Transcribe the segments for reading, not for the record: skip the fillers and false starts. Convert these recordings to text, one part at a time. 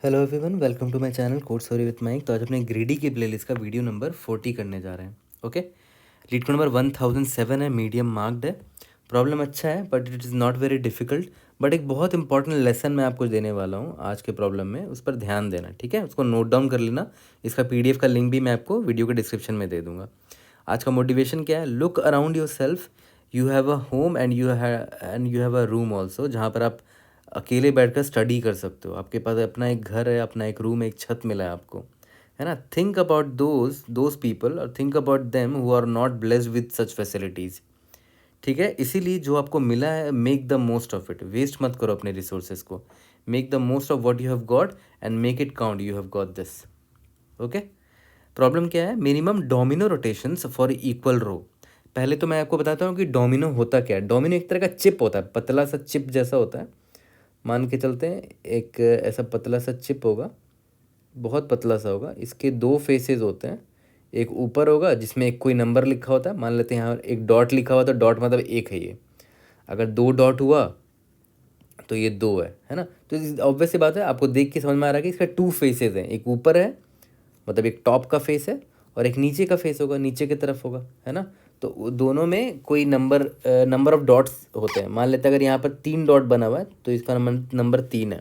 Hello everyone, welcome to my channel code sorry with Mike. तो आज अपने greedy की प्लेलिस्ट का वीडियो नंबर 40 करने जा रहे हैं। ओके, लीड कोड नंबर 1007 है, मीडियम मार्क्ड है। प्रॉब्लम अच्छा है but it is not very difficult. But एक बहुत इंपॉर्टेंट लेसन मैं आपको देने वाला हूँ आज के प्रॉब्लम में, उस पर ध्यान देना, ठीक है। उसको नोट डाउन कर लेना। इसका PDF का लिंक भी मैं आपको वीडियो के डिस्क्रिप्शन में दे दूँगा। आज का मोटिवेशन क्या है? Look around your self, you have a home and you have a room also, जहाँ पर आप अकेले बैठकर स्टडी कर सकते हो। आपके पास अपना एक घर है, अपना एक रूम, एक छत मिला है आपको, है ना। थिंक अबाउट दोज पीपल और think about them who are not blessed with such facilities, ठीक है। इसीलिए जो आपको मिला है, make the most of it. Waste मत करो अपने रिसोर्सेज को। Make the most of what you have got and make it count. You have got this. Okay, problem क्या है? Minimum domino rotations for equal row. पहले तो मैं आपको बताता हूँ कि डोमिनो होता क्या है। डोमिनो एक तरह का चिप होता है, पतला सा चिप जैसा होता है। मान के चलते हैं एक ऐसा पतला सा चिप होगा, बहुत पतला सा होगा। इसके दो फेसेस होते हैं। एक ऊपर होगा जिसमें एक कोई नंबर लिखा होता है। मान लेते हैं यहाँ एक डॉट लिखा हुआ, तो डॉट मतलब एक है ये। अगर दो डॉट हुआ तो ये दो है ना। तो ऑब्वियस सी बात है, आपको देख के समझ में आ रहा है कि इसका टू फेसेस हैं। एक ऊपर है, मतलब एक टॉप का फेस है, और एक नीचे का फेस होगा, नीचे की तरफ होगा, है ना। तो दोनों में कोई नंबर ऑफ डॉट्स होते हैं। मान लेते हैं अगर यहाँ पर 3 डॉट बना हुआ है तो इसका नंबर 3 है।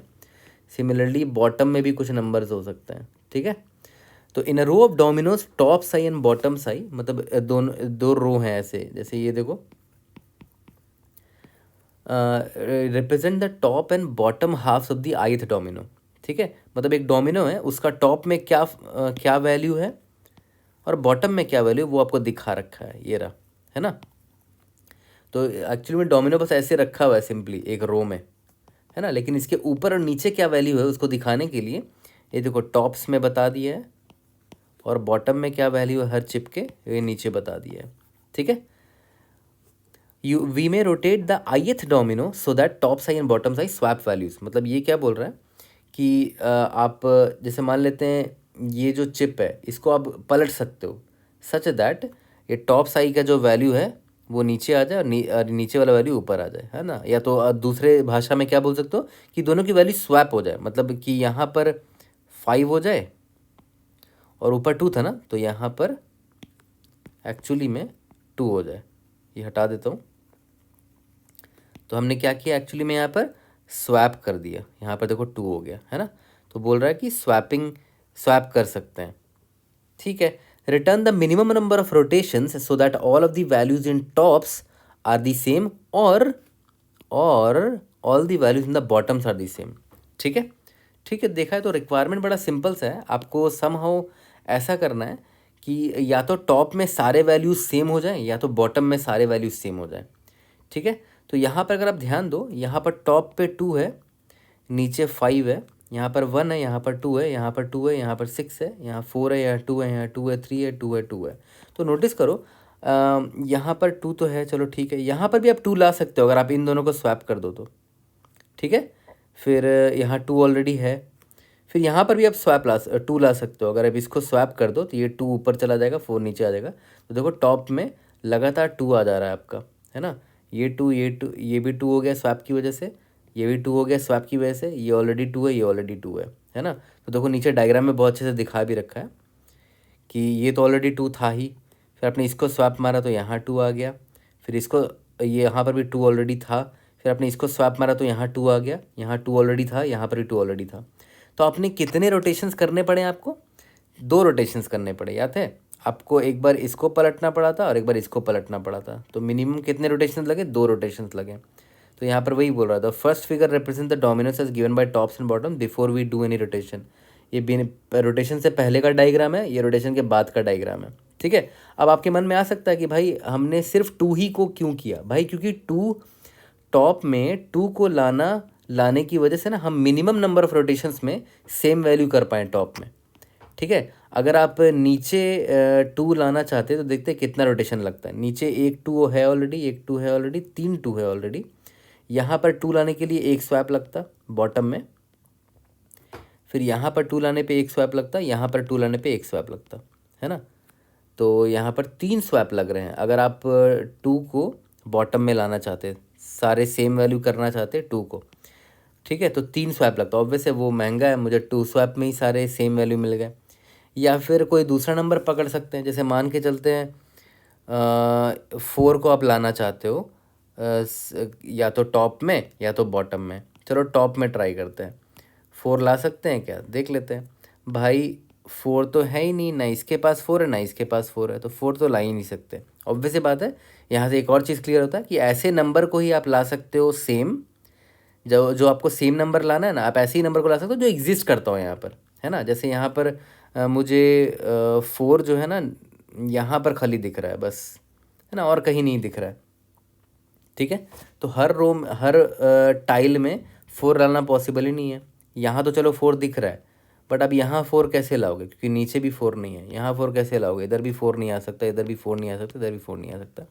सिमिलरली बॉटम में भी कुछ नंबर्स हो सकते हैं, ठीक है। तो in a row of dominoes, top side and bottom side, मतलब दोनों दो रो हैं ऐसे। जैसे ये देखो, represent the top and bottom halves of the ith domino, ठीक है। मतलब एक डोमिनो है, उसका टॉप में क्या वैल्यू है और बॉटम में क्या वैल्यू, वो आपको दिखा रखा है, ये रहा, है ना। तो एक्चुअली में डोमिनो बस ऐसे रखा हुआ है सिंपली एक रो में, है ना। लेकिन इसके ऊपर और नीचे क्या वैल्यू है उसको दिखाने के लिए ये देखो, टॉप्स में बता दिया है और बॉटम में क्या वैल्यू है हर चिप के, ये नीचे बता दिया है, ठीक है। We may rotate the ith domino so that top side and bottom side swap values. मतलब ये क्या बोल रहा है कि आप जैसे मान लेते हैं ये जो चिप है इसको आप पलट सकते हो सच दैट ये टॉप साई का जो वैल्यू है वो नीचे आ जाए और और नीचे वाला वैल्यू ऊपर आ जाए, है ना। या तो दूसरे भाषा में क्या बोल सकते हो कि दोनों की वैल्यू स्वैप हो जाए। मतलब कि यहाँ पर 5 हो जाए और ऊपर 2 था ना, तो यहाँ पर एक्चुअली में 2 हो जाए। ये हटा देता हूँ। तो हमने क्या किया, एक्चुअली में यहाँ पर स्वैप कर दिया। यहाँ पर देखो 2 हो गया, है ना। तो बोल रहा है कि स्वैप कर सकते हैं, ठीक है। Return the minimum number of rotations so that all of the values in tops are the same और all the values in the bottoms are the same, ठीक है। ठीक है, देखा है तो रिक्वायरमेंट बड़ा सिंपल सा है। आपको समहाउ ऐसा करना है कि या तो टॉप में सारे वैल्यूज सेम हो जाएं या तो बॉटम में सारे वैल्यूज सेम हो जाएं, ठीक है। तो यहाँ पर अगर आप ध्यान दो, यहाँ पर टॉप पे 2 है, नीचे 5 है, यहाँ पर 1 है, यहाँ पर 2 है, यहाँ पर 2 है, यहाँ पर 6 है, यहाँ 4 है, यहाँ 2 है, यहाँ 2 है, 3 है, 2 है, 2 है। तो नोटिस करो, यहाँ पर 2 तो है, चलो ठीक है। यहाँ पर भी आप 2 ला सकते हो अगर आप इन दोनों को स्वैप कर दो तो, ठीक है। फिर यहाँ 2 ऑलरेडी है। फिर यहाँ पर भी आप 2 ला सकते हो। अगर आप इसको स्वैप कर दो तो ये 2 ऊपर चला जाएगा, 4 नीचे आ जाएगा। तो देखो टॉप में लगातार 2 आ जा रहा है आपका, है ना। ये 2, ये भी 2 हो गया स्वैप की वजह से, ये भी 2 हो गया स्वैप की वजह से, ये ऑलरेडी 2 है, ये ऑलरेडी 2 है ना। तो देखो नीचे डायग्राम में बहुत अच्छे से दिखा भी रखा है कि ये तो ऑलरेडी 2 था ही। फिर आपने इसको स्वैप मारा तो यहाँ 2 आ गया। फिर इसको, ये यहाँ पर भी 2 ऑलरेडी था। फिर आपने इसको स्वैप मारा तो यहाँ 2 आ गया, यहाँ 2 ऑलरेडी था, यहाँ पर भी 2 ऑलरेडी था। तो आपने कितने रोटेशंस करने पड़े आपको? 2 रोटेशंस करने पड़े, याद है आपको। एक बार इसको पलटना पड़ा था और एक बार इसको पलटना पड़ा था। तो मिनिमम कितने रोटेशंस लगे? 2 रोटेशंस लगे। तो यहाँ पर वही बोल रहा था, first figure represent the dominoes as given by tops and bottom before we do any rotation. ये रोटेशन से पहले का डायग्राम है, ये रोटेशन के बाद का डायग्राम है, ठीक है। अब आपके मन में आ सकता है कि भाई हमने सिर्फ 2 ही को क्यों किया? भाई क्योंकि 2 टॉप में 2 को लाने की वजह से ना हम मिनिमम नंबर ऑफ रोटेशंस में सेम वैल्यू कर पाएँ टॉप में, ठीक है। अगर आप नीचे 2 लाना चाहते हैं तो देखते हैं कितना रोटेशन लगता है। नीचे एक 2 है ऑलरेडी, एक 2 है ऑलरेडी, 3 2 है ऑलरेडी। यहाँ पर 2 लाने के लिए एक स्वैप लगता बॉटम में, फिर यहाँ पर 2 लाने पे एक स्वैप लगता, यहाँ पर 2 लाने पे एक स्वैप लगता, है ना। तो यहाँ पर 3 स्वैप लग रहे हैं। अगर आप 2 को बॉटम में लाना चाहते, सारे सेम वैल्यू करना चाहते 2 को, ठीक है, तो 3 स्वैप लगता है, ऑब्वियस है वो महंगा है, मुझे 2 स्वैप में ही सारे सेम वैल्यू मिल गए। या फिर कोई दूसरा नंबर पकड़ सकते हैं, जैसे मान के चलते हैं 4 को आप लाना चाहते हो या तो टॉप में या तो बॉटम में। चलो टॉप में ट्राई करते हैं, 4 ला सकते हैं क्या, देख लेते हैं। भाई 4 तो है ही नहीं, ना इसके पास 4 है ना इसके पास 4 है, तो 4 तो ला ही नहीं सकते। ऑब्वियस बात है। यहाँ से एक और चीज़ क्लियर होता है कि ऐसे नंबर को ही आप ला सकते हो सेम, जो जो आपको सेम नंबर लाना है ना, आप ऐसे ही नंबर को ला सकते हो जो एग्जिस्ट करता हो यहाँ पर, है ना। जैसे यहाँ पर मुझे 4 जो है ना यहाँ पर खाली दिख रहा है बस, है ना, और कहीं नहीं दिख रहा है। ठीक है, तो हर रो में हर टाइल में 4 डालना पॉसिबल ही नहीं है। यहाँ तो चलो 4 दिख रहा है, बट अब यहाँ 4 कैसे लाओगे, क्योंकि नीचे भी 4 नहीं है। यहाँ 4 कैसे लाओगे, इधर भी 4 नहीं आ सकता, इधर भी 4 नहीं आ सकता, इधर भी 4 नहीं आ सकता।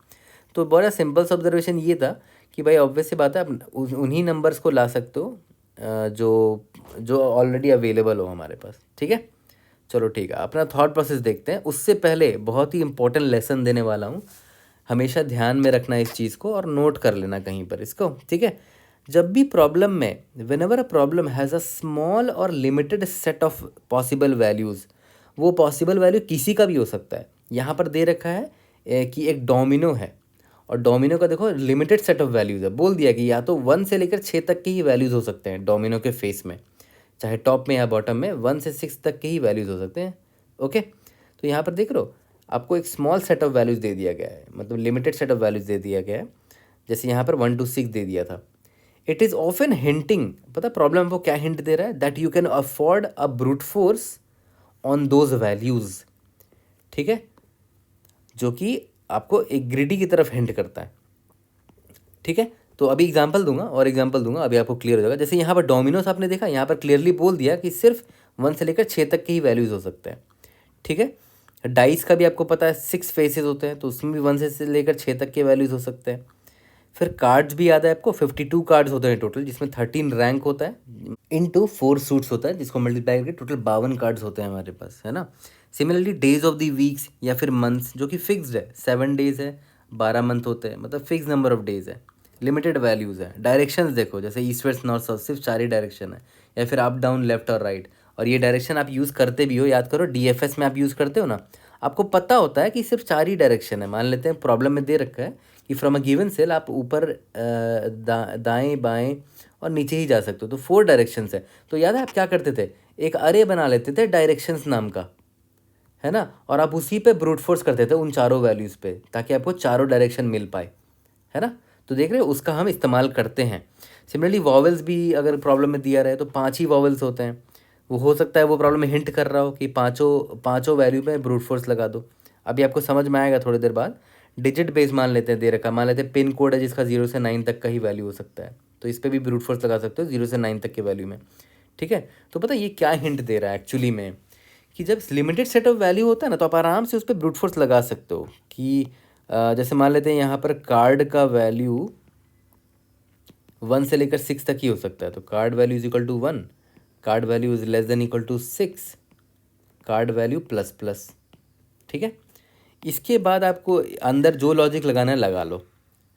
तो बड़ा सिंपल सा ऑब्जर्वेशन ये था कि भाई ऑब्वियस सी बात है, आप उन्हीं नंबर्स को ला सकते हो जो जो ऑलरेडी अवेलेबल हो हमारे पास। ठीक है, चलो ठीक है, अपना थॉट प्रोसेस देखते हैं। उससे पहले बहुत ही इंपॉर्टेंट लेसन देने वाला हूँ, हमेशा ध्यान में रखना इस चीज़ को और नोट कर लेना कहीं पर इसको। ठीक है, जब भी प्रॉब्लम में, whenever a problem has a small और limited set of possible values, वो पॉसिबल वैल्यू किसी का भी हो सकता है। यहाँ पर दे रखा है कि एक डोमिनो है, और डोमिनो का देखो लिमिटेड सेट ऑफ वैल्यूज़ है। बोल दिया कि या तो 1 से लेकर 6 तक के ही वैल्यूज़ हो सकते हैं डोमिनो के फेस में, चाहे टॉप में या बॉटम में 1 से 6 तक के ही वैल्यूज़ हो सकते हैं। ओके, तो यहाँ पर देख रहे हो आपको एक स्मॉल सेट ऑफ वैल्यूज़ दे दिया गया है, मतलब लिमिटेड सेट ऑफ वैल्यूज़ दे दिया गया है। जैसे यहाँ पर 1 to 6 दे दिया था। इट इज़ ऑफन हिंटिंग, पता प्रॉब्लम वो क्या हिंट दे रहा है, that you can afford a brute force on those values. ठीक है, जो कि आपको एक ग्रिडी की तरफ हिंट करता है। ठीक है, तो अभी एग्जांपल दूंगा और एग्जांपल दूंगा, अभी आपको क्लियर हो जाएगा। जैसे यहाँ पर डोमिनोस आपने देखा, यहाँ पर क्लियरली बोल दिया कि सिर्फ 1 से लेकर 6 तक के ही वैल्यूज़ हो सकते हैं। ठीक है, डाइस का भी आपको पता है 6 फेसेस होते हैं, तो उसमें भी 1 से लेकर 6 तक के वैल्यूज़ हो सकते हैं। फिर कार्ड्स भी याद है आपको, 52 कार्ड्स होते हैं टोटल, जिसमें 13 रैंक होता है, इनटू 4 सूट्स होता है, जिसको मल्टीप्लाई करके टोटल 52 कार्ड्स होते हैं हमारे पास, है ना। Similarly days of the weeks या फिर मंथ्स, जो कि फिक्स्ड है, 7 डेज है, 12 मंथ होते हैं, मतलब फिक्स नंबर ऑफ डेज है, लिमिटेड वैल्यूज़ है। डायरेक्शंस देखो, जैसे ईस्ट वेस्ट नॉर्थ साउथ, सिर्फ 4 ही डायरेक्शन है, या फिर अप डाउन लेफ्ट और राइट। और ये डायरेक्शन आप यूज़ करते भी हो, याद करो डीएफएस में आप यूज़ करते हो ना, आपको पता होता है कि सिर्फ 4 ही डायरेक्शन है। मान लेते हैं प्रॉब्लम में दे रखा है कि फ्रॉम अ गिवन सेल आप ऊपर दाएं बाएं और नीचे ही जा सकते हो, तो 4 डायरेक्शंस है। तो याद है आप क्या करते थे, एक अरे बना लेते थे डायरेक्शंस नाम का, है ना, और आप उसी पे ब्रूट फोर्स करते थे उन चारों वैल्यूज़ पे, ताकि आपको चारों डायरेक्शन मिल पाए, है ना। तो देख रहे हो, उसका हम इस्तेमाल करते हैं। सिमिलरली वॉवल्स भी अगर प्रॉब्लम में दिया रहे तो 5 ही वॉवल्स होते हैं। वो हो सकता है वो प्रॉब्लम में हिंट कर रहा हो कि पाँचों वैल्यू में ब्रूट फोर्स लगा दो। अभी आपको समझ में आएगा थोड़ी देर बाद। डिजिट बेस मान लेते हैं, दे रखा, मान लेते हैं पिन कोड है जिसका 0 से 9 तक का ही वैल्यू हो सकता है, तो इस पर भी ब्रूट फोर्स लगा सकते हो 0 से 9 तक के वैल्यू में। ठीक है, तो पता ये क्या हिंट दे रहा है एक्चुअली में, कि जब लिमिटेड सेट ऑफ वैल्यू होता है ना, तो आप आराम से उस पर ब्रूट फोर्स लगा सकते हो। कि जैसे मान लेते हैं यहाँ पर कार्ड का वैल्यू 1 से लेकर 6 तक ही हो सकता है, तो card value is equal to 1, card value is less than equal to 6, card value plus plus. ठीक है, इसके बाद आपको अंदर जो लॉजिक लगाना है लगा लो,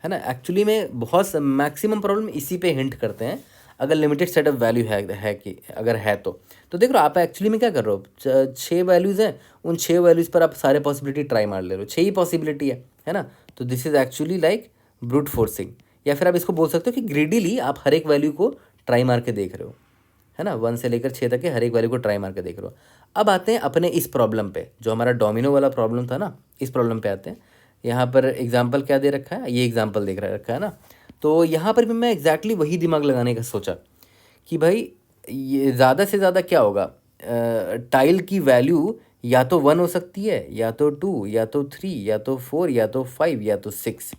है ना। एक्चुअली में बहुत मैक्सिमम प्रॉब्लम इसी पे हिंट करते हैं, अगर लिमिटेड सेट ऑफ वैल्यू है कि अगर है तो देख लो आप एक्चुअली में क्या कर रहे हो, 6 वैल्यूज़ हैं, उन 6 वैल्यूज़ पर आप सारे पॉसिबिलिटी ट्राई मार ले रहे हो, 6 ही पॉसिबिलिटी है ना। तो this is actually like brute forcing, या फिर आप इसको बोल सकते हो कि ग्रीडीली आप हर एक वैल्यू को ट्राई मार के देख रहे हो, है ना। 1 से लेकर 6 तक के हर एक वैल्यू को ट्राई मार के देख रहे हो। अब आते हैं अपने इस प्रॉब्लम पे, जो हमारा डोमिनो वाला प्रॉब्लम था ना, इस प्रॉब्लम पे आते हैं। यहाँ पर एग्जाम्पल क्या दे रखा है, ये एग्जाम्पल देख रखा है ना। तो यहाँ पर भी मैं एग्जैक्टली वही दिमाग लगाने का सोचा कि भाई ये ज़्यादा से ज़्यादा क्या होगा, टाइल की वैल्यू या तो 1 हो सकती है, या तो 2, या तो 3, या तो 4, या तो 5, या तो 6।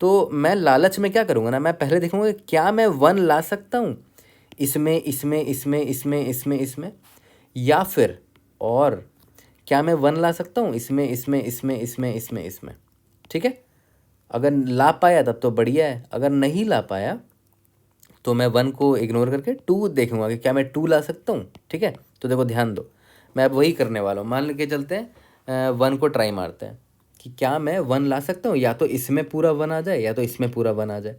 तो मैं लालच में क्या करूँगा ना, मैं पहले देखूँगा कि क्या मैं 1 ला सकता हूँ इसमें इसमें इसमें इसमें इसमें इसमें, या फिर और क्या मैं 1 ला सकता हूँ इसमें इसमें इसमें इसमें इसमें इसमें। ठीक है, अगर ला पाया तब तो बढ़िया है, अगर नहीं ला पाया तो मैं 1 को इग्नोर करके 2 देखूंगा कि क्या मैं 2 ला सकता हूँ। ठीक है, तो देखो ध्यान दो, मैं अब वही करने वाला हूँ। मान के चलते हैं 1 को ट्राई मारते हैं कि क्या मैं 1 ला सकता हूँ, या तो इसमें पूरा 1 आ जाए या तो इसमें पूरा 1 आ जाए।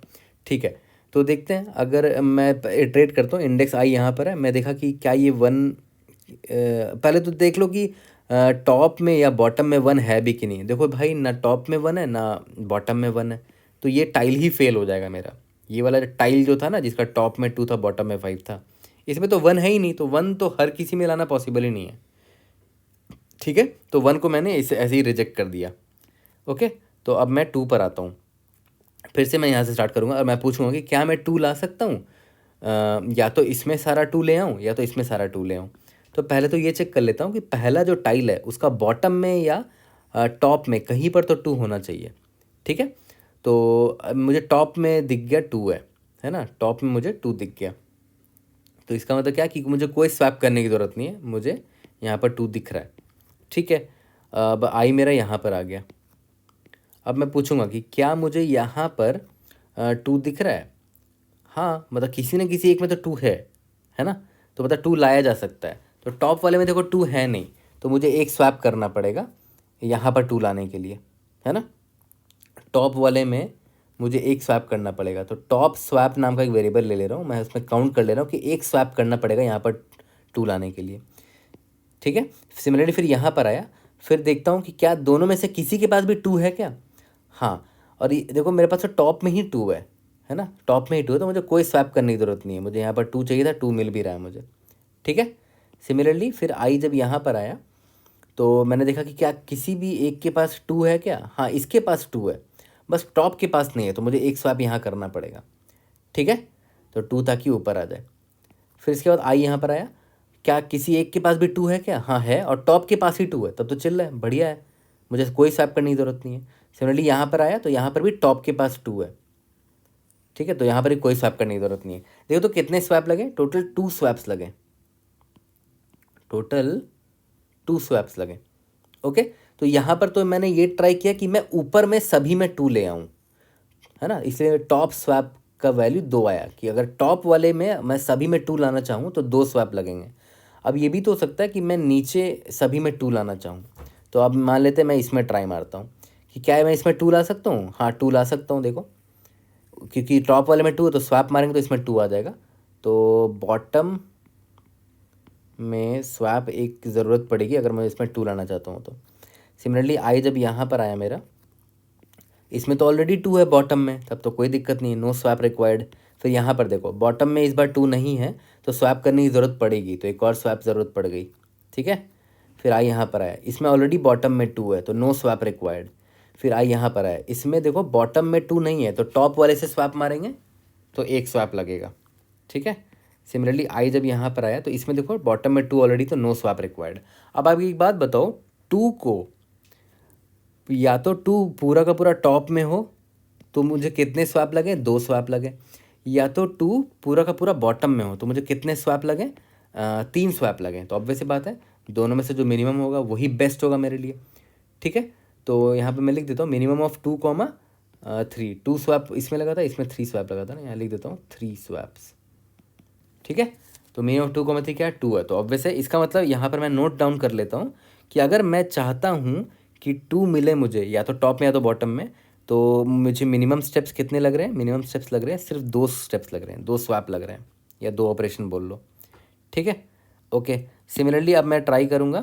ठीक है, तो देखते हैं, अगर मैं इटरेट करता हूँ, इंडेक्स आई यहाँ पर है, मैं देखा कि क्या ये वन, पहले तो देख लो कि टॉप में या बॉटम में वन है भी कि नहीं। देखो भाई, ना टॉप में वन है ना बॉटम में वन है, तो ये टाइल ही फेल हो जाएगा मेरा। ये वाला टाइल जो था ना, जिसका टॉप में 2 था बॉटम में 5 था, इसमें तो वन है ही नहीं, तो वन तो हर किसी में लाना पॉसिबल ही नहीं है। ठीक है, तो वन को मैंने इसे ऐसे ही रिजेक्ट कर दिया। ओके, तो अब मैं 2 पर आता हूँ। फिर से मैं यहाँ से स्टार्ट करूँगा और मैं पूछूंगा कि क्या मैं 2 ला सकता हूँ, या तो इसमें सारा 2 ले आऊँ या तो इसमें सारा 2 ले आऊँ। तो पहले तो ये चेक कर लेता हूँ कि पहला जो टाइल है उसका बॉटम में या टॉप में कहीं पर तो 2 होना चाहिए। ठीक है, तो अब मुझे टॉप में दिख गया 2 है ना, टॉप में मुझे 2 दिख गया। तो इसका मतलब क्या कि मुझे कोई स्वैप करने की ज़रूरत नहीं है, मुझे यहाँ पर 2 दिख रहा है। ठीक है, अब आई मेरा यहाँ पर आ गया। अब मैं पूछूंगा कि क्या मुझे यहाँ पर 2 दिख रहा है। हाँ, मतलब किसी न किसी एक में तो 2 है ना, तो मतलब 2 लाया जा सकता है। तो टॉप वाले में देखो 2 है नहीं, तो मुझे एक स्वैप करना पड़ेगा यहाँ पर 2 लाने के लिए, है ना। टॉप वाले में मुझे एक स्वैप करना पड़ेगा, तो टॉप स्वैप नाम का एक वेरिएबल ले ले रहा हूँ मैं, उसमें काउंट कर ले रहा हूँ कि एक स्वैप करना पड़ेगा यहाँ पर 2 लाने के लिए। ठीक है, सिमिलरली फिर यहाँ पर आया, फिर देखता हूँ कि क्या दोनों में से किसी के पास भी 2 है क्या। हाँ, और ये देखो मेरे पास तो टॉप में ही 2 है ना, टॉप में ही 2 है, तो मुझे कोई स्वैप करने की ज़रूरत नहीं है। मुझे यहाँ पर 2 चाहिए था, 2 मिल भी रहा है मुझे। ठीक है, सिमिलरली फिर आई जब यहाँ पर आया तो मैंने देखा कि क्या किसी भी एक के पास 2 है क्या। हाँ, इसके पास 2 है, बस टॉप के पास नहीं है, तो मुझे एक स्वैप यहाँ करना पड़ेगा। ठीक है, तो 2 ताकि ऊपर आ जाए। फिर इसके बाद आई यहाँ पर आया, क्या किसी एक के पास भी 2 है क्या। हाँ है, और टॉप के पास ही 2 है, तब तो चिल रहा है, बढ़िया है, मुझे कोई स्वैप करने की ज़रूरत नहीं है। सिमिलरली यहाँ पर आया तो यहाँ पर भी टॉप के पास 2 है। ठीक है, तो यहाँ पर भी कोई स्वैप करने की ज़रूरत नहीं है। देखो तो कितने स्वैप लगे, टोटल 2 स्वैप्स लगे, टोटल 2 स्वैप्स लगे। ओके, तो यहाँ पर तो मैंने ये ट्राई किया कि मैं ऊपर में सभी में 2 ले आऊँ, है ना, इसलिए टॉप स्वैप का वैल्यू 2 आया कि अगर टॉप वाले में मैं सभी में 2 लाना चाहूँ तो 2 स्वैप लगेंगे। अब ये भी तो हो सकता है कि मैं नीचे सभी में 2 लाना चाहूँ, तो अब मान लेते हैं मैं इसमें ट्राई मारता हूँ कि क्या मैं इसमें 2 ला सकता हूँ। हाँ, 2 ला सकता हूँ, देखो क्योंकि टॉप वाले में 2 है तो स्वैप मारेंगे तो इसमें 2 आ जाएगा। तो बॉटम में स्वैप एक ज़रूरत पड़ेगी अगर मैं इसमें 2 लाना चाहता हूँ तो। सिमिलरली आई जब यहाँ पर आया मेरा, इसमें तो ऑलरेडी 2 है बॉटम में, तब तो कोई दिक्कत नहीं है, नो स्वैप रिक्वायर्ड। फिर यहाँ पर देखो बॉटम में इस बार 2 नहीं है, तो स्वैप करने की ज़रूरत पड़ेगी, तो एक और स्वैप ज़रूरत पड़ गई। ठीक है, फिर आई यहाँ पर आया, इसमें ऑलरेडी बॉटम में 2 है तो नो स्वैप रिक्वायर्ड। फिर आई यहाँ पर आया, इसमें देखो बॉटम में 2 नहीं है, तो टॉप वाले से स्वैप मारेंगे तो एक स्वैप लगेगा। ठीक है, सिमिलरली आई जब यहाँ पर आया तो इसमें देखो बॉटम में 2 ऑलरेडी, तो नो स्वैप रिक्वायर्ड। अब आप एक बात बताओ, 2 को या तो 2 पूरा का पूरा टॉप में हो तो मुझे कितने स्वैप लगे, 2 स्वैप लगे, या तो 2 पूरा का पूरा बॉटम में हो तो मुझे कितने स्वैप लगे, 3 स्वैप लगे। तो ऑब्वियस सी बात है, दोनों में से जो मिनिमम होगा वही बेस्ट होगा मेरे लिए। ठीक है, तो यहाँ पे मैं लिख देता हूँ मिनिमम ऑफ 2, 3, 2 स्वैप इसमें लगा था, इसमें 3 स्वैप लगा था ना, यहाँ लिख देता हूँ 3 स्वैप्स। ठीक है, तो मिनिमम ऑफ 2, 3 क्या है, 2 है, तो ऑब्वियस है, इसका मतलब यहाँ पर मैं नोट डाउन कर लेता हूँ कि अगर मैं चाहता हूँ कि 2 मिले मुझे या तो टॉप में या तो बॉटम में, तो मुझे मिनिमम स्टेप्स कितने लग रहे हैं, मिनिमम स्टेप्स लग रहे हैं सिर्फ 2 स्टेप्स लग रहे हैं, 2 स्वैप लग रहे हैं, या 2 ऑपरेशन बोल लो। ठीक है, ओके। सिमिलरली अब मैं ट्राई करूँगा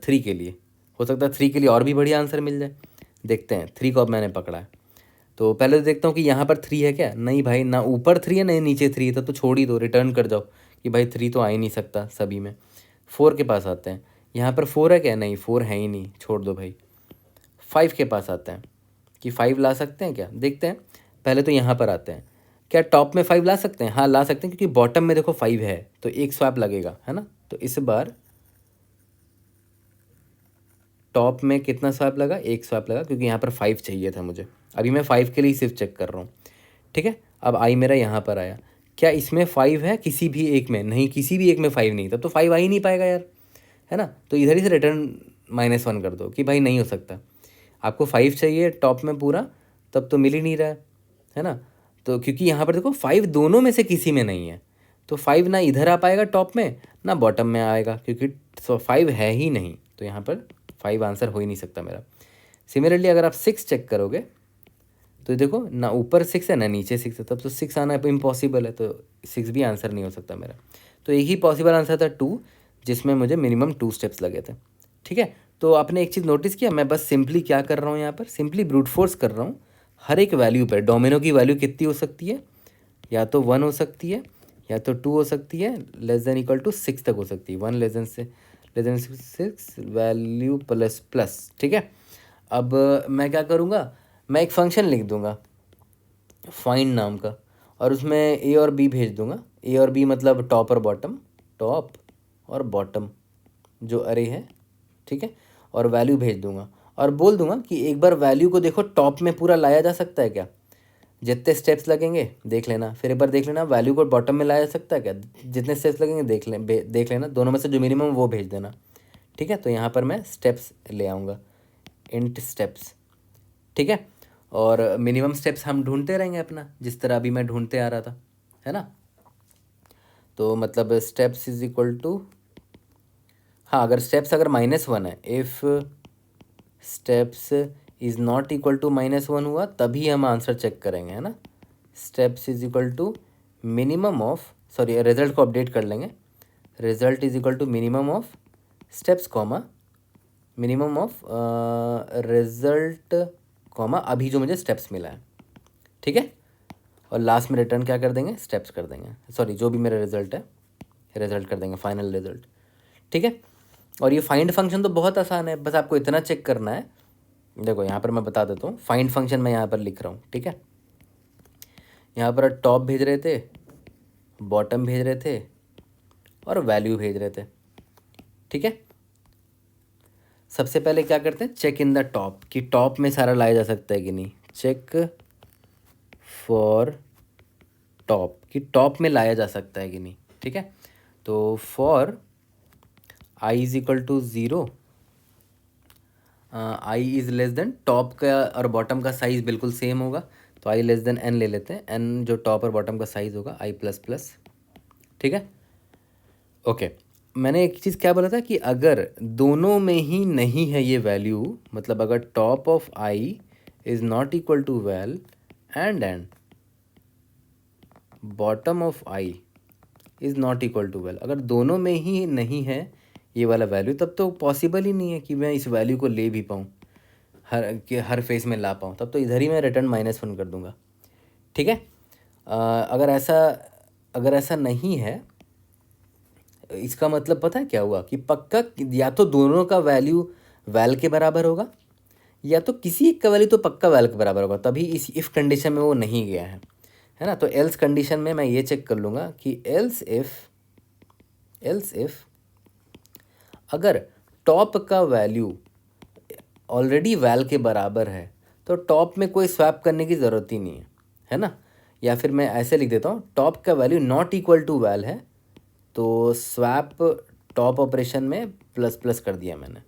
3 के लिए, हो सकता है 3 के लिए और भी बढ़िया आंसर मिल जाए। देखते हैं 3 को अब मैंने पकड़ा है, तो पहले तो देखता हूँ कि यहाँ पर 3 है क्या। नहीं भाई, ना ऊपर 3 है, नहीं नीचे 3 है, तब तो छोड़ ही दो, रिटर्न कर जाओ कि भाई 3 तो आ ही नहीं सकता सभी में। 4 के पास आते हैं, यहाँ पर 4 है क्या, नहीं 4 है ही नहीं, छोड़ दो भाई। 5 के पास आते हैं कि 5 ला सकते हैं क्या, देखते हैं। पहले तो यहाँ पर आते हैं, क्या टॉप में 5 ला सकते हैं। हाँ ला सकते हैं, क्योंकि बॉटम में देखो 5 है तो एक स्वैप लगेगा, है ना। तो इस बार टॉप में कितना स्वैप लगा, एक स्वैप लगा, क्योंकि यहाँ पर 5 चाहिए था मुझे। अभी मैं 5 के लिए सिर्फ चेक कर रहा हूँ। ठीक है, अब आई मेरा यहाँ पर आया, क्या इसमें 5 है किसी भी एक में, नहीं किसी भी एक में 5 नहीं, तब तो 5 आ ही नहीं पाएगा यार, है ना। तो इधर ही से रिटर्न -1 कर दो कि भाई नहीं हो सकता, आपको 5 चाहिए टॉप में पूरा, तब तो मिल ही नहीं रहा है ना। तो क्योंकि यहाँ पर देखो 5 दोनों में से किसी में नहीं है, तो 5 ना इधर आ पाएगा टॉप में ना बॉटम में आएगा, क्योंकि 5 है ही नहीं, तो यहाँ पर 5 आंसर हो ही नहीं सकता मेरा। सिमिलरली अगर आप 6 चेक करोगे तो देखो ना ऊपर 6 है ना नीचे 6 है, तब तो 6 आना इम्पॉसिबल है, तो 6 भी आंसर नहीं हो सकता मेरा। तो एक ही पॉसिबल आंसर था 2, जिसमें मुझे मिनिमम 2 स्टेप्स लगे थे। ठीक है, तो आपने एक चीज़ नोटिस किया, मैं बस सिंपली क्या कर रहा हूँ यहाँ पर, सिंपली ब्रूट फोर्स कर रहा हूँ हर एक वैल्यू पर। डोमिनो की वैल्यू कितनी हो सकती है, या तो 1 हो सकती है, या तो 2 हो सकती है, लेस देन इक्वल टू 6 तक हो सकती है। 1 less than 6 value plus plus. ठीक है, अब मैं क्या करूँगा, मैं एक फंक्शन लिख दूँगा फाइंड नाम का, और उसमें ए और बी भेज दूँगा। ए और बी मतलब टॉप और बॉटम, टॉप और बॉटम जो अरे है, ठीक है, और वैल्यू भेज दूँगा और बोल दूँगा कि एक बार वैल्यू को देखो टॉप में पूरा लाया जा सकता है क्या, जितने स्टेप्स लगेंगे देख लेना, फिर एक बार देख लेना वैल्यू को बॉटम में लाया जा सकता है क्या, जितने स्टेप्स लगेंगे देख लेना, दोनों में से जो मिनिमम वो भेज देना। ठीक है, तो यहाँ पर मैं स्टेप्स ले आऊँगा, इंट स्टेप्स। ठीक है, और मिनिमम स्टेप्स हम ढूंढते रहेंगे अपना, जिस तरह अभी मैं ढूंढते आ रहा था, है ना। तो मतलब स्टेप्स इज इक्वल टू, हाँ अगर स्टेप्स अगर -1 है, if steps is not equal to -1 हुआ तभी हम आंसर चेक करेंगे, है ना। Steps is equal to minimum of, sorry result को अपडेट कर लेंगे, result is equal to minimum of steps comma minimum of result comma अभी जो मुझे स्टेप्स मिला है। ठीक है, और लास्ट में रिटर्न क्या कर देंगे, स्टेप्स कर देंगे, सॉरी जो भी मेरा रिजल्ट है रिजल्ट कर देंगे, फाइनल रिजल्ट। ठीक है, और ये फाइंड फंक्शन तो बहुत आसान है, बस आपको इतना चेक करना है। देखो यहाँ पर मैं बता देता हूँ, फाइंड फंक्शन मैं यहाँ पर लिख रहा हूँ। ठीक है, यहाँ पर टॉप भेज रहे थे, बॉटम भेज रहे थे, और वैल्यू भेज रहे थे। ठीक है, सबसे पहले क्या करते हैं, चेक इन द टॉप, कि टॉप में सारा लाया जा सकता है कि नहीं, चेक फॉर टॉप, कि टॉप में लाया जा सकता है कि नहीं। ठीक है, तो for I is equal to 0, I is less than, top का और बॉटम का साइज़ बिल्कुल सेम होगा, तो आई लेस देन एन ले लेते हैं, एन जो टॉप और बॉटम का साइज़ होगा आई प्लस प्लस। ठीक है, ओके, मैंने एक चीज़ क्या बोला था कि अगर दोनों में ही नहीं है ये वैल्यू, मतलब अगर top of I is not equal to val and bottom of I is not equal to val, अगर दोनों में ही नहीं है ये वाला वैल्यू, तब तो पॉसिबल ही नहीं है कि मैं इस वैल्यू को ले भी पाऊँ, हर फेस में ला पाऊँ, तब तो इधर ही मैं रिटर्न -1 कर दूँगा। ठीक है, अगर ऐसा नहीं है, इसका मतलब पता है क्या हुआ, कि पक्का या तो दोनों का वैल्यू वैल के बराबर होगा, या तो किसी एक का वैल्यू तो पक्का वैल के बराबर होगा, तभी इस इफ़ कंडीशन में वो नहीं गया है ना। तो एल्स कंडीशन में मैं ये चेक कर लूँगा कि एल्स इफ़ अगर टॉप का वैल्यू ऑलरेडी वैल के बराबर है, तो टॉप में कोई स्वैप करने की ज़रूरत ही नहीं है ना। या फिर मैं ऐसे लिख देता हूँ, टॉप का value not equal to val है, तो स्वैप टॉप ऑपरेशन में प्लस प्लस कर दिया मैंने।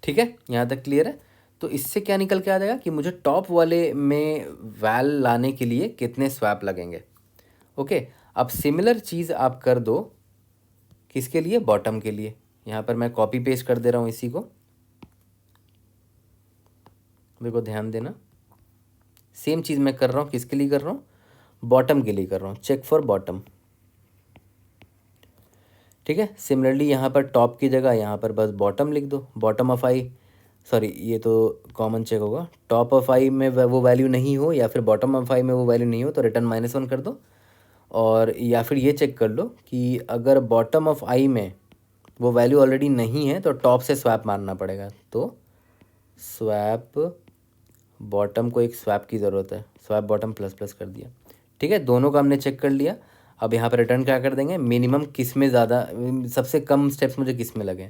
ठीक है, यहाँ तक क्लियर है। तो इससे क्या निकल के आ जाएगा कि मुझे टॉप वाले में वैल लाने के लिए कितने स्वैप लगेंगे। ओके, अब सिमिलर चीज़ आप कर दो किसके लिए, बॉटम के लिए। यहाँ पर मैं कॉपी पेस्ट कर दे रहा हूँ इसी को, देखो ध्यान देना, सेम चीज़ मैं कर रहा हूँ, किसके लिए कर रहा हूँ, बॉटम के लिए कर रहा हूँ, चेक फॉर बॉटम। ठीक है, सिमिलरली यहाँ पर टॉप की जगह यहाँ पर बस बॉटम लिख दो, बॉटम ऑफ आई, सॉरी ये तो कॉमन चेक होगा, टॉप ऑफ आई में वो वैल्यू नहीं हो या फिर बॉटम ऑफ आई में वो वैल्यू नहीं हो तो रिटर्न -1 कर दो। और या फिर ये चेक कर लो कि अगर बॉटम ऑफ आई में वो वैल्यू ऑलरेडी नहीं है तो टॉप से स्वैप मारना पड़ेगा, तो स्वैप बॉटम को एक स्वैप की ज़रूरत है, स्वैप बॉटम प्लस प्लस कर दिया। ठीक है, दोनों का हमने चेक कर लिया। अब यहाँ पर रिटर्न क्या कर देंगे, मिनिमम किस में ज़्यादा, सबसे कम स्टेप्स मुझे किस में लगे,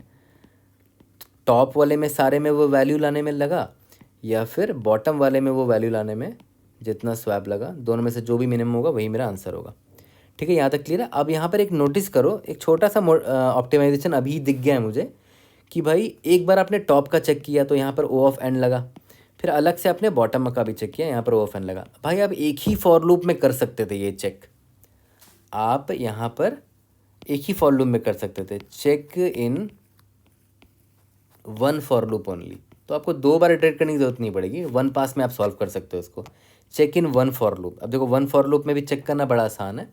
टॉप वाले में सारे में वो वैल्यू लाने में लगा, या फिर बॉटम वाले में वो वैल्यू लाने में जितना स्वैप लगा, दोनों में से जो भी मिनिमम होगा वही मेरा आंसर होगा। ठीक है, यहाँ तक क्लियर है। अब यहाँ पर एक नोटिस करो, एक छोटा सा ऑप्टिमाइजेशन अभी दिख गया है मुझे, कि भाई एक बार आपने टॉप का चेक किया तो यहाँ पर ओ ऑफ एन लगा, फिर अलग से आपने बॉटम का भी चेक किया, यहाँ पर ओ ऑफ एन लगा। भाई आप एक ही फॉर लूप में कर सकते थे ये चेक, आप यहाँ पर एक ही फॉर लूप में कर सकते थे, check in one for loop only. तो आपको 2 बार इटरेट करने की ज़रूरत नहीं पड़ेगी, वन पास में आप सॉल्व कर सकते हो इसको। Check in one for loop, अब देखो वन फॉर लूप में भी चेक करना बड़ा आसान है।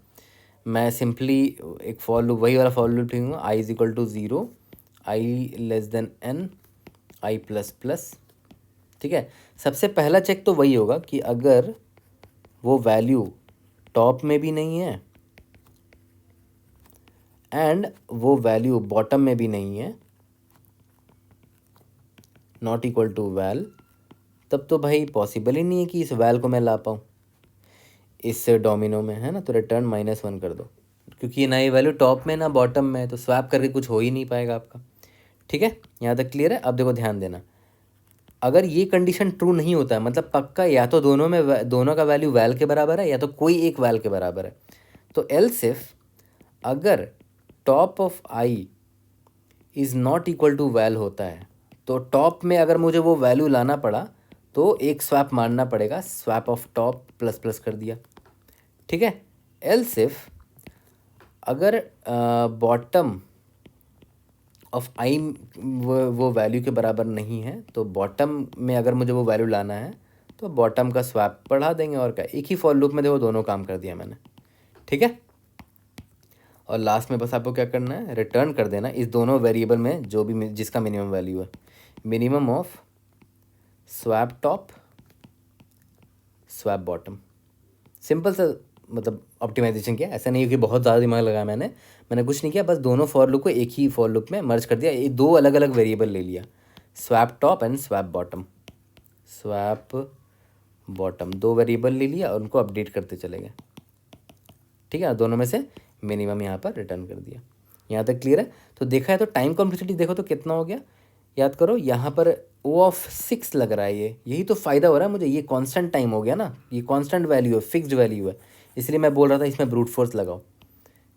मैं सिंपली एक फॉर लूप, वही वाला फॉर लूप लिखूँगा, I is equal to 0, I less than n, I plus plus. ठीक है, सबसे पहला चेक तो वही होगा कि अगर वो वैल्यू टॉप में भी नहीं है एंड वो वैल्यू बॉटम में भी नहीं है, नॉट इक्वल टू वैल, तब तो भाई पॉसिबल ही नहीं है कि इस वैल को मैं ला पाऊँ इस डोमिनो में, है ना। तो रिटर्न -1 कर दो, क्योंकि ना ये वैल्यू टॉप में ना बॉटम में है, तो स्वैप करके कुछ हो ही नहीं पाएगा आपका। ठीक है, यहाँ तक क्लियर है। अब देखो ध्यान देना, अगर ये कंडीशन ट्रू नहीं होता है, मतलब पक्का या तो दोनों का वैल्यू वैल के बराबर है या तो कोई एक वैल के बराबर है, तो एल्स इफ अगर top of I is not equal to val होता है, तो टॉप में अगर मुझे वो वैल्यू लाना पड़ा तो एक स्वैप मारना पड़ेगा, swap of top plus plus कर दिया। ठीक है, एल्स इफ अगर बॉटम ऑफ आई वो वैल्यू के बराबर नहीं है, तो बॉटम में अगर मुझे वो वैल्यू लाना है तो बॉटम का स्वैप बढ़ा देंगे, और क्या, एक ही फॉर लूप में देखो दोनों काम कर दिया मैंने। ठीक है, और लास्ट में बस आपको क्या करना है, रिटर्न कर देना इस दोनों वेरिएबल में जो भी जिसका मिनिमम वैल्यू है, minimum of swap top swap bottom. Simple सा मतलब ऑप्टिमाइजेशन किया, ऐसा नहीं है कि बहुत ज़्यादा दिमाग लगाया मैंने कुछ नहीं किया, बस दोनों फॉर लूप को एक ही फॉर लूप में मर्ज कर दिया, ये दो अलग अलग वेरिएबल ले लिया, swap top and swap bottom, swap bottom, दो वेरिएबल ले लिया और उनको अपडेट करते चले गए। ठीक है, दोनों में से मिनिमम यहाँ पर रिटर्न कर दिया। यहाँ तक क्लियर है। तो देखा है तो टाइम कॉम्प्लेक्सिटी देखो तो कितना हो गया, याद करो यहाँ पर O(6) लग रहा है, ये यही तो फ़ायदा हो रहा है मुझे, ये कांस्टेंट टाइम हो गया ना, ये कांस्टेंट वैल्यू है, फिक्स्ड वैल्यू है, इसलिए मैं बोल रहा था इसमें ब्रूट फोर्स लगाओ,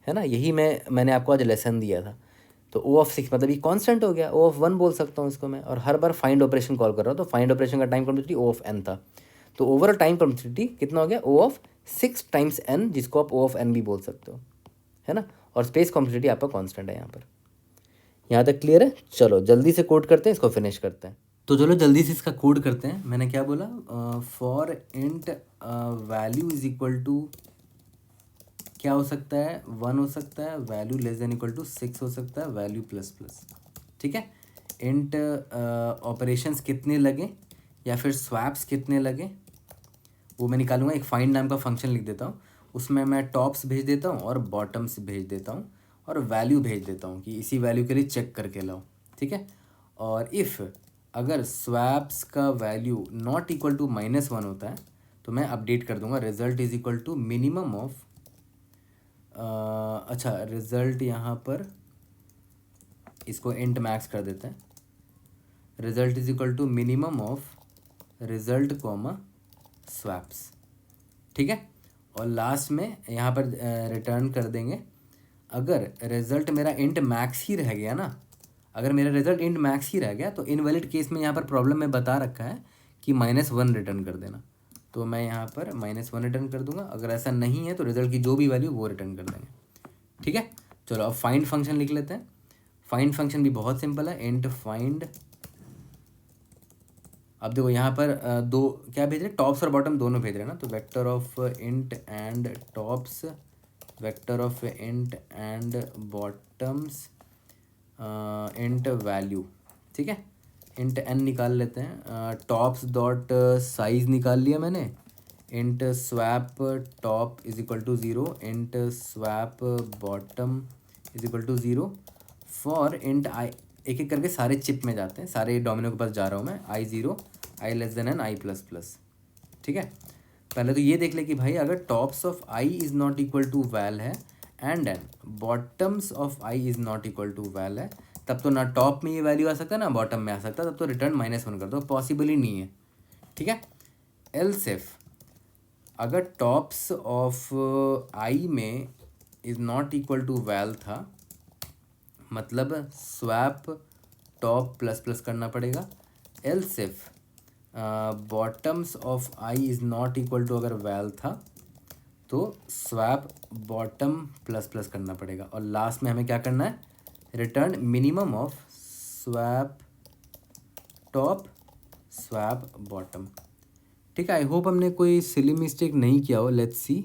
है ना। यही मैंने आपको आज लेसन दिया था। तो O(6) मतलब ये कांस्टेंट हो गया, O(1) बोल सकता हूँ इसको मैं, और हर बार फाइंड ऑपरेशन कॉल कर रहा हूँ, तो फाइंड ऑपरेशन का टाइम कॉम्प्लेक्सिटी O(n) था, तो ओवरऑल टाइम कॉम्प्लेक्सिटी कितना हो गया, O(6) टाइम्स n, जिसको आप O(n) भी बोल सकते हो, है ना। और स्पेस कॉम्प्लेक्सिटी आपका कांस्टेंट है यहाँ पर। यहाँ तक क्लियर है। चलो जल्दी से कोड करते हैं, इसको फिनिश करते हैं। तो चलो जल्दी से इसका कोड करते हैं। मैंने क्या बोला, for int value is equal to क्या हो सकता है, 1 हो सकता है, value less than equal to 6 हो सकता है, वैल्यू प्लस प्लस। ठीक है, इंट ऑपरेशंस कितने लगे या फिर स्वैप्स कितने लगे वो मैं निकालूंगा। एक फाइंड नाम का फंक्शन लिख देता हूँ, उसमें मैं टॉप्स भेज देता हूँ और बॉटम्स भेज देता हूँ और वैल्यू भेज देता हूँ कि इसी वैल्यू के लिए चेक करके लाओ। ठीक है, और इफ़ अगर स्वैप्स का वैल्यू नॉट इक्वल टू -1 होता है तो मैं अपडेट कर दूंगा, result is equal to minimum of, अच्छा रिजल्ट यहाँ पर इसको इंट मैक्स कर देते हैं, result is equal to minimum of result comma swaps. ठीक है, और लास्ट में यहाँ पर रिटर्न कर देंगे, अगर रिजल्ट मेरा इंट मैक्स ही रह गया ना, अगर मेरा रिजल्ट इंट मैक्स ही रह गया तो इनवैलिड केस में यहाँ पर प्रॉब्लम में बता रखा है कि -1 रिटर्न कर देना, तो मैं यहाँ पर -1 रिटर्न कर दूंगा। अगर ऐसा नहीं है तो रिजल्ट की जो भी वैल्यू वो रिटर्न कर देंगे। ठीक है, चलो अब फाइंड फंक्शन लिख लेते हैं। फाइंड फंक्शन भी बहुत सिंपल है, इंट फाइंड। अब देखो यहाँ पर दो क्या भेज रहे हैं, टॉप्स और बॉटम दोनों भेज रहे हैं ना, तो vector of int and tops, vector of int and bottoms, int value. ठीक है, इंट n निकाल लेते हैं, टॉप्स डॉट साइज निकाल लिया मैंने, int swap top is equal to 0, int swap bottom is equal to 0 for int I. एक एक करके सारे चिप में जाते हैं, सारे डोमिनो के पास जा रहा हूँ मैं, I0, I less than N, I plus plus. ठीक है, पहले तो ये देख ले कि भाई अगर tops of I is not equal to val है and N bottoms of I is not equal to val है, तब तो ना टॉप में ये वैल्यू आ सकता है ना बॉटम में आ सकता है, तब तो रिटर्न -1 कर दो, पॉसिबल ही नहीं है। ठीक है, एल्स इफ अगर टॉप्स ऑफ आई में is not equal to val था, मतलब स्वैप टॉप प्लस प्लस करना पड़ेगा। Else if bottoms of I is not equal to अगर वैल था तो स्वैप बॉटम प्लस प्लस करना पड़ेगा, और लास्ट में हमें क्या करना है, return minimum of swap top swap bottom. ठीक है, आई होप हमने कोई सिली मिस्टेक नहीं किया हो। लेट्स सी,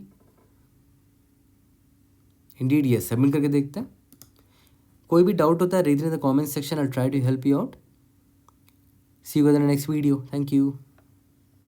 इंडीड ये सबमिट करके देखते हैं। कोई भी डाउट होता है read in the comment section, I try to help you out. See you in the next video. Thank you.